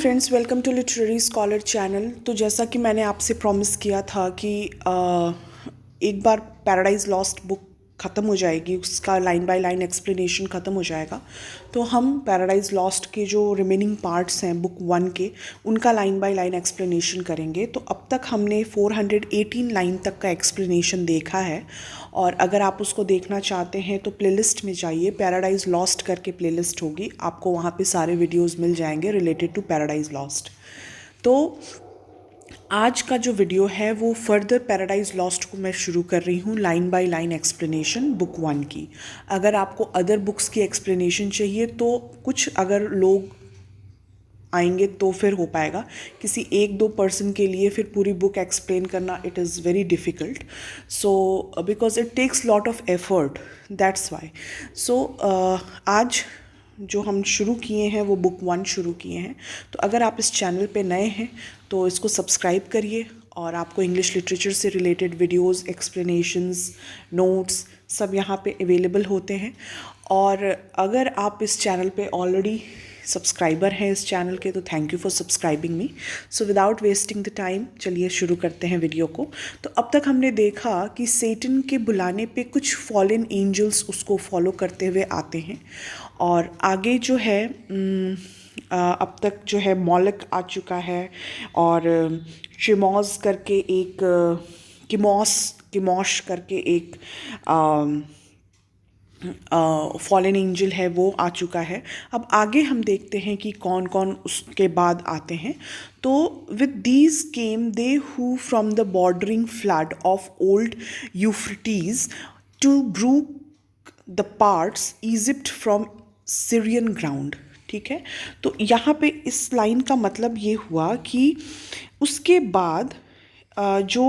Friends, welcome to literary scholar channel. तो जैसा कि मैंने आपसे प्रॉमिस किया था कि एक बार पैराडाइज लॉस्ट बुक ख़त्म हो जाएगी, उसका लाइन बाय लाइन एक्सप्लेनेशन ख़त्म हो जाएगा, तो हम पैराडाइज लॉस्ट के जो रिमेनिंग पार्ट्स हैं बुक 1 के, उनका लाइन बाय लाइन एक्सप्लेनेशन करेंगे। तो अब तक हमने 418 लाइन तक का एक्सप्लेनेशन देखा है, और अगर आप उसको देखना चाहते हैं तो प्लेलिस्ट में जाइए, पैराडाइज लॉस्ट करके प्लेलिस्ट होगी, आपको वहाँ पे सारे वीडियोस मिल जाएंगे रिलेटेड टू पैराडाइज लॉस्ट। तो आज का जो वीडियो है वो फर्दर पैराडाइज लॉस्ट को मैं शुरू कर रही हूँ, line by line explanation book 1 की। अगर आपको अदर बुक्स की एक्सप्लेनेशन चाहिए तो कुछ अगर लोग आएंगे तो फिर हो पाएगा, किसी एक दो पर्सन के लिए फिर पूरी बुक एक्सप्लेन करना it is very difficult, so because it takes lot of effort, that's why. So आज जो हम शुरू किए हैं वो बुक 1 शुरू किए हैं। तो अगर आप इस चैनल पे नए हैं तो इसको सब्सक्राइब करिए, और आपको इंग्लिश लिटरेचर से रिलेटेड वीडियोस, एक्सप्लेनेशंस, नोट्स सब यहाँ पे अवेलेबल होते हैं। और अगर आप इस चैनल पे ऑलरेडी सब्सक्राइबर हैं इस चैनल के, तो thank you for subscribing me. So without wasting the time चलिए शुरू करते हैं वीडियो को। तो अब तक हमने देखा कि सेटन के बुलाने पे कुछ फॉलन एंजल्स उसको फॉलो करते हुए आते हैं, और आगे जो है अब तक जो है मॉलक आ चुका है, और शिमोज करके एक किमोश करके एक फॉलन एंजल है, वो आ चुका है। अब आगे हम देखते हैं कि कौन कौन उसके बाद आते हैं। तो with these came they who from the bordering flood of old Euphrates to brook the parts Egypt from Syrian ground. ठीक है, तो यहाँ पे इस लाइन का मतलब ये हुआ कि उसके बाद जो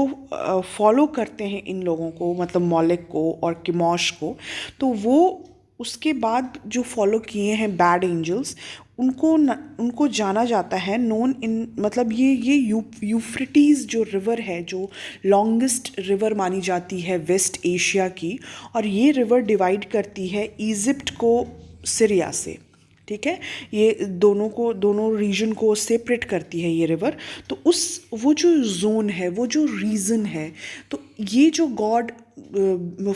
फॉलो करते हैं इन लोगों को, मतलब मौलिक को और किमोश को, तो वो उसके बाद जो फॉलो किए हैं बैड एंजल्स, उनको जाना जाता है नोन इन, मतलब ये यूफ्रेटीज़ जो रिवर है, जो लॉन्गेस्ट रिवर मानी जाती है वेस्ट एशिया की, और ये रिवर डिवाइड करती है इजिप्ट को सीरिया से। ठीक है, ये दोनों रीजन को सेपरेट करती है ये रिवर। तो वो जो जोन है, वो जो रीजन है, तो ये जो गॉड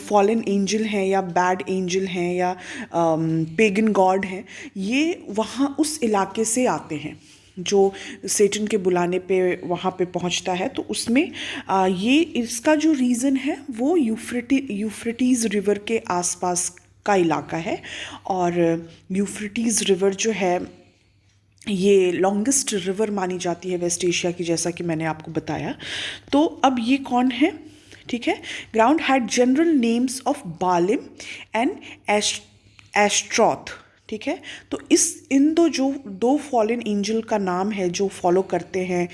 फॉलन एंजल हैं या बैड एंजल हैं या पेगन गॉड हैं, ये वहाँ उस इलाके से आते हैं जो सेटन के बुलाने पे वहाँ पे पहुँचता है। तो उसमें ये इसका जो रीज़न है वो यूफ्रेटीज़ रिवर के आसपास का इलाका है, और यूफ्रेटीज़ रिवर जो है ये लॉन्गेस्ट रिवर मानी जाती है वेस्ट एशिया की, जैसा कि मैंने आपको बताया। तो अब ये कौन है? ठीक है, ground had general names of Baalim and Ashtaroth. ठीक है, तो इन दो फॉलन एंजल का नाम है जो फॉलो करते हैं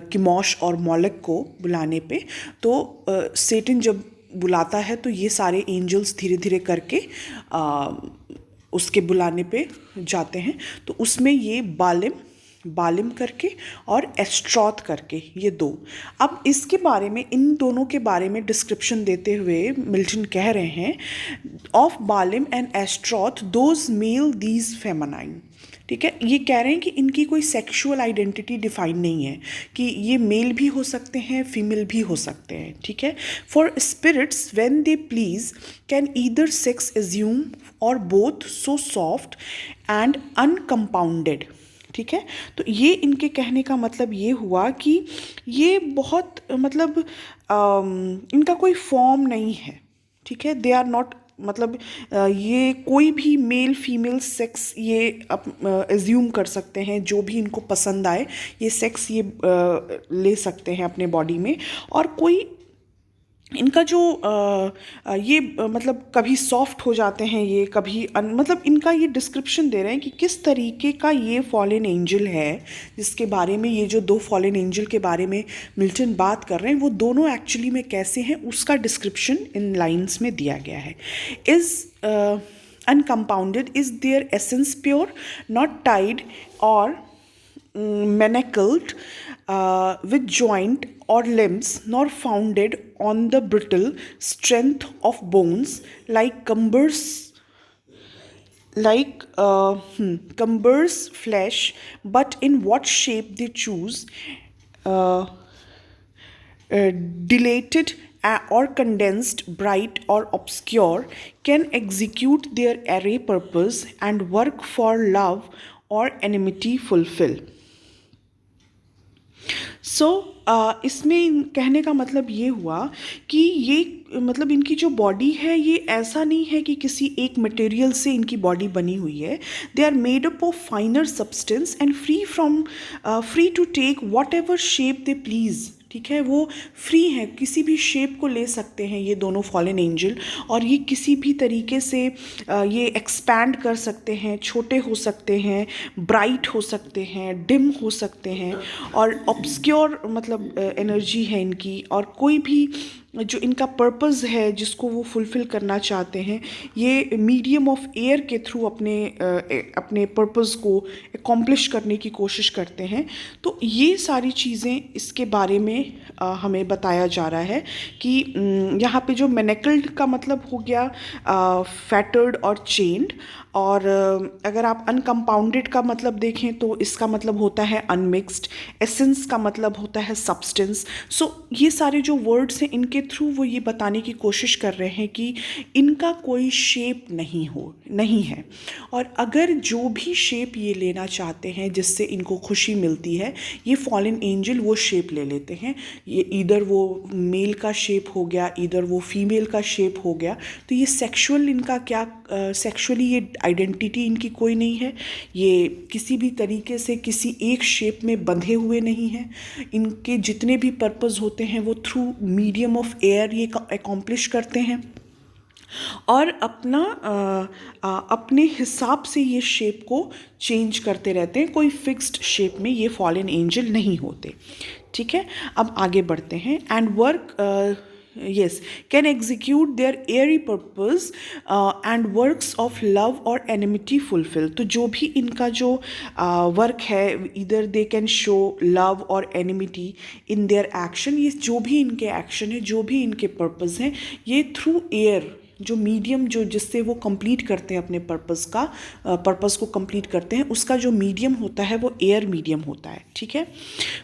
किमोश और मॉलक को बुलाने पे। तो सेटन जब बुलाता है तो ये सारे एंजल्स धीरे धीरे करके उसके बुलाने पे जाते हैं। तो उसमें ये बालिम करके और एस्ट्रॉथ करके, ये दो। अब इसके बारे में, इन दोनों के बारे में डिस्क्रिप्शन देते हुए मिल्टन कह रहे हैं, of Baalim and Ashtaroth those male these feminine. ठीक है, ये कह रहे हैं कि इनकी कोई सेक्सुअल आइडेंटिटी डिफाइन नहीं है, कि ये मेल भी हो सकते हैं, फीमेल भी हो सकते हैं। ठीक है, for spirits when they please can either sex assume और both so soft and uncompounded. ठीक है, तो ये इनके कहने का मतलब ये हुआ कि ये बहुत मतलब इनका कोई फॉर्म नहीं है। ठीक है, दे आर नॉट, मतलब ये कोई भी मेल फीमेल सेक्स ये एज्यूम कर सकते हैं, जो भी इनको पसंद आए ये सेक्स ये ले सकते हैं अपने बॉडी में। और कोई इनका जो मतलब कभी सॉफ्ट हो जाते हैं ये, कभी मतलब इनका ये डिस्क्रिप्शन दे रहे हैं कि किस तरीके का ये फॉलन एंजल है, जिसके बारे में ये जो दो फॉलन एंजल के बारे में मिल्टन बात कर रहे हैं, वो दोनों एक्चुअली में कैसे हैं, उसका डिस्क्रिप्शन इन लाइंस में दिया गया है। Is uncompounded, is their essence pure, not tied or manacled with joint or limbs, nor founded on the brittle strength of bones like cumbers like cumbers flesh, but in what shape they choose, uh, dilated or condensed, bright or obscure, can execute their array purpose and work for love or enmity fulfill. सो इसमें कहने का मतलब ये हुआ कि ये मतलब इनकी जो बॉडी है ये ऐसा नहीं है कि किसी एक मटेरियल से इनकी बॉडी बनी हुई है. They are made up of finer substance and free to take whatever shape they please. ठीक है, वो फ्री हैं, किसी भी शेप को ले सकते हैं ये दोनों फॉलन एंजल, और ये किसी भी तरीके से ये एक्सपैंड कर सकते हैं, छोटे हो सकते हैं, ब्राइट हो सकते हैं, डिम हो सकते हैं, और ऑब्सक्योर मतलब एनर्जी है इनकी, और कोई भी जो इनका पर्पस है जिसको वो फुलफ़िल करना चाहते हैं, ये मीडियम ऑफ एयर के थ्रू अपने पर्पस को एकम्प्लिश करने की कोशिश करते हैं. तो ये सारी चीज़ें इसके बारे में हमें बताया जा रहा है कि यहाँ पे जो मैनेकल्ड का मतलब हो गया फैटर्ड और चेन्ड, और अगर आप अनकम्पाउंडेड का मतलब देखें तो इसका मतलब होता है अनमिक्स्ड. एसेंस का मतलब होता है सब्सटेंस. सो ये सारे जो वर्ड्स हैं इनके थ्रू वो ये बताने की कोशिश कर रहे हैं कि इनका कोई शेप नहीं है, और अगर जो भी शेप ये लेना चाहते हैं जिससे इनको खुशी मिलती है, ये फॉलन एंजल वो शेप ले लेते हैं. ये ईदर वो मेल का शेप हो गया, ईदर वो फीमेल का शेप हो गया. तो ये सेक्सुअल इनका क्या सेक्सुअली ये आइडेंटिटी इनकी कोई नहीं है, ये किसी भी तरीके से किसी एक शेप में बंधे हुए नहीं हैं. इनके जितने भी पर्पस होते हैं वो थ्रू मीडियम ऑफ एयर ये एकम्प्लिश करते हैं, और अपने हिसाब से ये शेप को चेंज करते रहते हैं. कोई फिक्स्ड शेप में ये फॉलन एंजल नहीं होते. ठीक है, अब आगे बढ़ते हैं. And work can execute their airy purpose and works of love और एनिमिटी फुलफिल. तो जो भी इनका जो वर्क है, इधर दे कैन शो लव और एनिमिटी इन देयर एक्शन. ये जो भी इनके एक्शन है, जो भी इनके पर्पस हैं, ये थ्रू एयर जो मीडियम जो जिससे वो कंप्लीट करते हैं अपने पर्पस को कंप्लीट करते हैं, उसका जो मीडियम होता है वो एयर मीडियम होता है. ठीक है.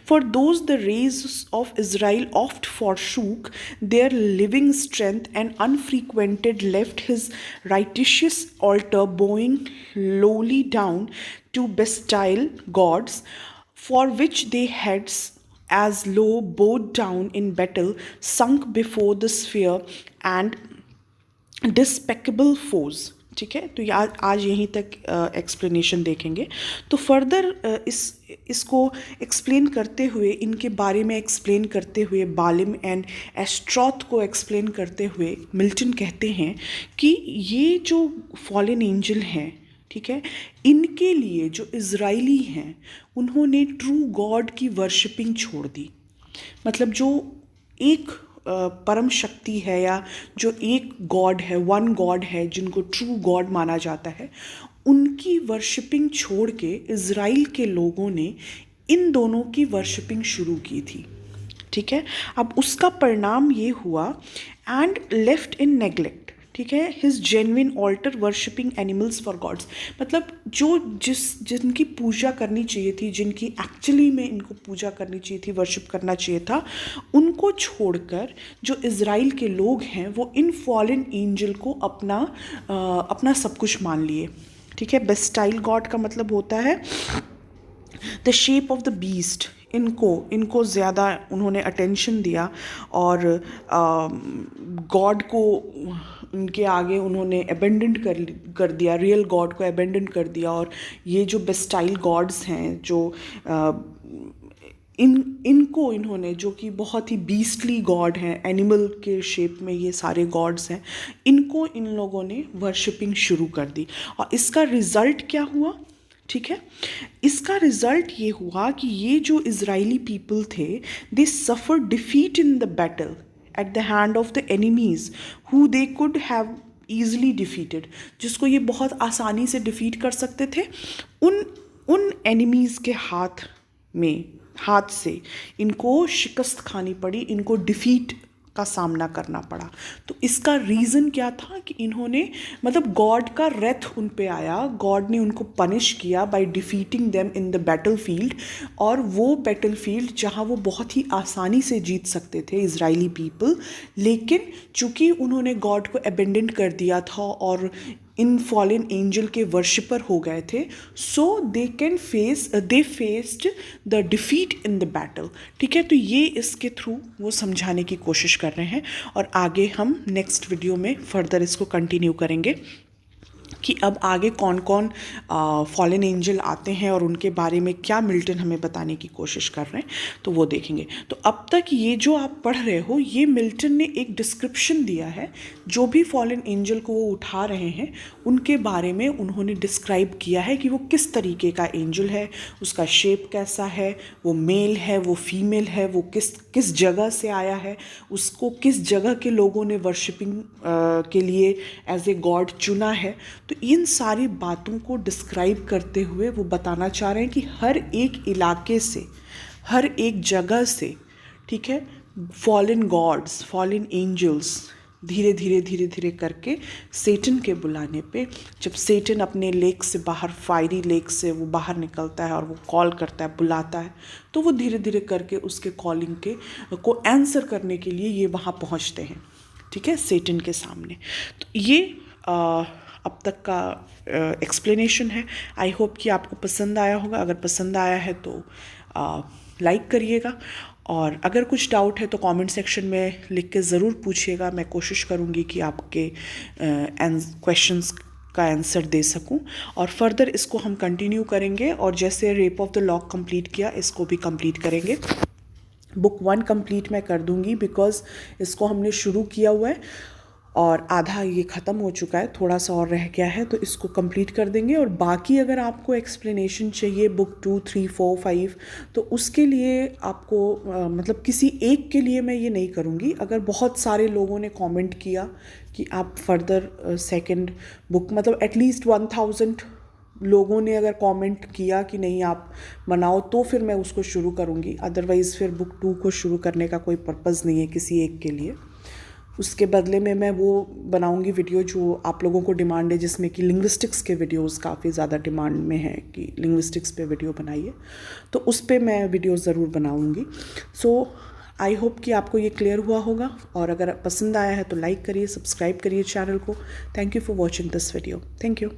For those the race of Israel oft forsook their living strength and unfrequented left his righteous altar bowing lowly down to bestial gods for which they heads as low bowed down in battle sunk before the sphere and डिस्पेकेबल फोज. ठीक है, तो आज यहीं तक explanation देखेंगे. तो further इसको explain करते हुए, इनके बारे में एक्सप्लेन करते हुए, बालिम एंड एस्ट्रॉथ को एक्सप्लेन करते हुए मिल्टन कहते हैं कि ये जो फॉलन एंजल हैं, ठीक है, इनके लिए जो इज़राइली हैं उन्होंने ट्रू गॉड की वर्शिपिंग छोड़ दी. मतलब जो एक परम शक्ति है या जो एक गॉड है, वन गॉड है, जिनको ट्रू गॉड माना जाता है, उनकी वर्शिपिंग छोड़ के इज़राइल के लोगों ने इन दोनों की वर्शिपिंग शुरू की थी. ठीक है, अब उसका परिणाम ये हुआ एंड लेफ्ट इन नेग्लेक्ट. ठीक है, his genuine altar worshipping animals for gods. मतलब जिनकी पूजा करनी चाहिए थी, जिनकी एक्चुअली में इनको पूजा करनी चाहिए थी, वर्शिप करना चाहिए था, उनको छोड़कर जो इज़राइल के लोग हैं वो इन फॉलन एंजल को अपना सब कुछ मान लिए. ठीक है, बेस्टाइल गॉड का मतलब होता है the shape of the beast. इनको ज़्यादा उन्होंने अटेंशन दिया और गॉड को उनके आगे उन्होंने अबेंडन कर दिया, रियल गॉड को अबेंडन कर दिया. और ये जो बेस्टाइल गॉड्स हैं, जो इनको इन्होंने, जो कि बहुत ही बीस्टली गॉड हैं, एनिमल के शेप में ये सारे गॉड्स हैं, इनको इन लोगों ने वर्शिपिंग शुरू कर दी. और इसका रिज़ल्ट क्या हुआ? ठीक है, इसका रिज़ल्ट ये हुआ कि ये जो इज़राइली पीपल थे, they suffer defeat in the battle at the hand of the enemies who they could have easily defeated. जिसको ये बहुत आसानी से डिफीट कर सकते थे, उन एनिमीज़ के हाथ से इनको शिकस्त खानी पड़ी, इनको डिफीट का सामना करना पड़ा। तो इसका रीज़न क्या था कि इन्होंने मतलब गॉड का रेथ उन पे आया, गॉड ने उनको पनिश किया by defeating them in the battle field. और वो बैटल फील्ड जहाँ वो बहुत ही आसानी से जीत सकते थे इजरायली पीपल, लेकिन चूँकि उन्होंने गॉड को अबेंडन कर दिया था और इन फॉलन एंजल के वर्शिपर हो गए थे, so they faced the defeat in the battle. ठीक है, तो ये इसके थ्रू वो समझाने की कोशिश कर रहे हैं और आगे हम नेक्स्ट वीडियो में फर्दर इसको कंटिन्यू करेंगे कि अब आगे कौन कौन फॉलन एंजल आते हैं और उनके बारे में क्या मिल्टन हमें बताने की कोशिश कर रहे हैं, तो वो देखेंगे। तो अब तक ये जो आप पढ़ रहे हो, ये मिल्टन ने एक डिस्क्रिप्शन दिया है। जो भी फॉलन एंजल को वो उठा रहे हैं उनके बारे में उन्होंने डिस्क्राइब किया है कि वो किस तरीके का एंजल है, उसका शेप कैसा है, वो मेल है, वो फीमेल है, वो किस जगह से आया है, उसको किस जगह के लोगों ने वर्शिपिंग के लिए एज ए गॉड चुना है। तो इन सारी बातों को डिस्क्राइब करते हुए वो बताना चाह रहे हैं कि हर एक इलाके से, हर एक जगह से, ठीक है, फॉलन गॉड्स, फॉलन एंजल्स धीरे धीरे करके सेटन के बुलाने पे, जब सेटन अपने लेक से बाहर, फायरी लेक से वो बाहर निकलता है और वो कॉल करता है, बुलाता है, तो वो धीरे धीरे करके उसके कॉलिंग के को आंसर करने के लिए ये वहाँ पहुँचते हैं, ठीक है, सेटन के सामने। तो ये अब तक का एक्सप्लेनेशन है। आई होप कि आपको पसंद आया होगा। अगर पसंद आया है तो लाइक करिएगा, और अगर कुछ डाउट है तो कमेंट सेक्शन में लिख के ज़रूर पूछिएगा। मैं कोशिश करूँगी कि आपके क्वेश्चंस का आंसर दे सकूं, और फर्दर इसको हम कंटिन्यू करेंगे। और जैसे rape of the lock complete किया, इसको भी कंप्लीट करेंगे। बुक 1 कंप्लीट मैं कर दूंगी बिकॉज़ इसको हमने शुरू किया हुआ है और आधा ये ख़त्म हो चुका है, थोड़ा सा और रह गया है, तो इसको कंप्लीट कर देंगे। और बाकी अगर आपको एक्सप्लेनेशन चाहिए बुक 2, 3, 4, 5, तो उसके लिए आपको मतलब किसी एक के लिए मैं ये नहीं करूँगी। अगर बहुत सारे लोगों ने कमेंट किया कि आप फर्दर सेकंड बुक, मतलब एटलीस्ट 1000 लोगों ने अगर कमेंट किया कि नहीं आप बनाओ, तो फिर मैं उसको शुरू करूँगी। अदरवाइज़ फिर बुक 2 को शुरू करने का कोई पर्पज़ नहीं है किसी एक के लिए। उसके बदले में मैं वो बनाऊंगी वीडियो जो आप लोगों को डिमांड है, जिसमें कि लिंग्विस्टिक्स के वीडियोस काफ़ी ज़्यादा डिमांड में है कि लिंग्विस्टिक्स पे वीडियो बनाइए, तो उस पे मैं वीडियो ज़रूर बनाऊंगी। सो आई होप कि आपको ये क्लियर हुआ होगा, और अगर पसंद आया है तो लाइक करिए, सब्सक्राइब करिए चैनल को। Thank you for watching this video. Thank you.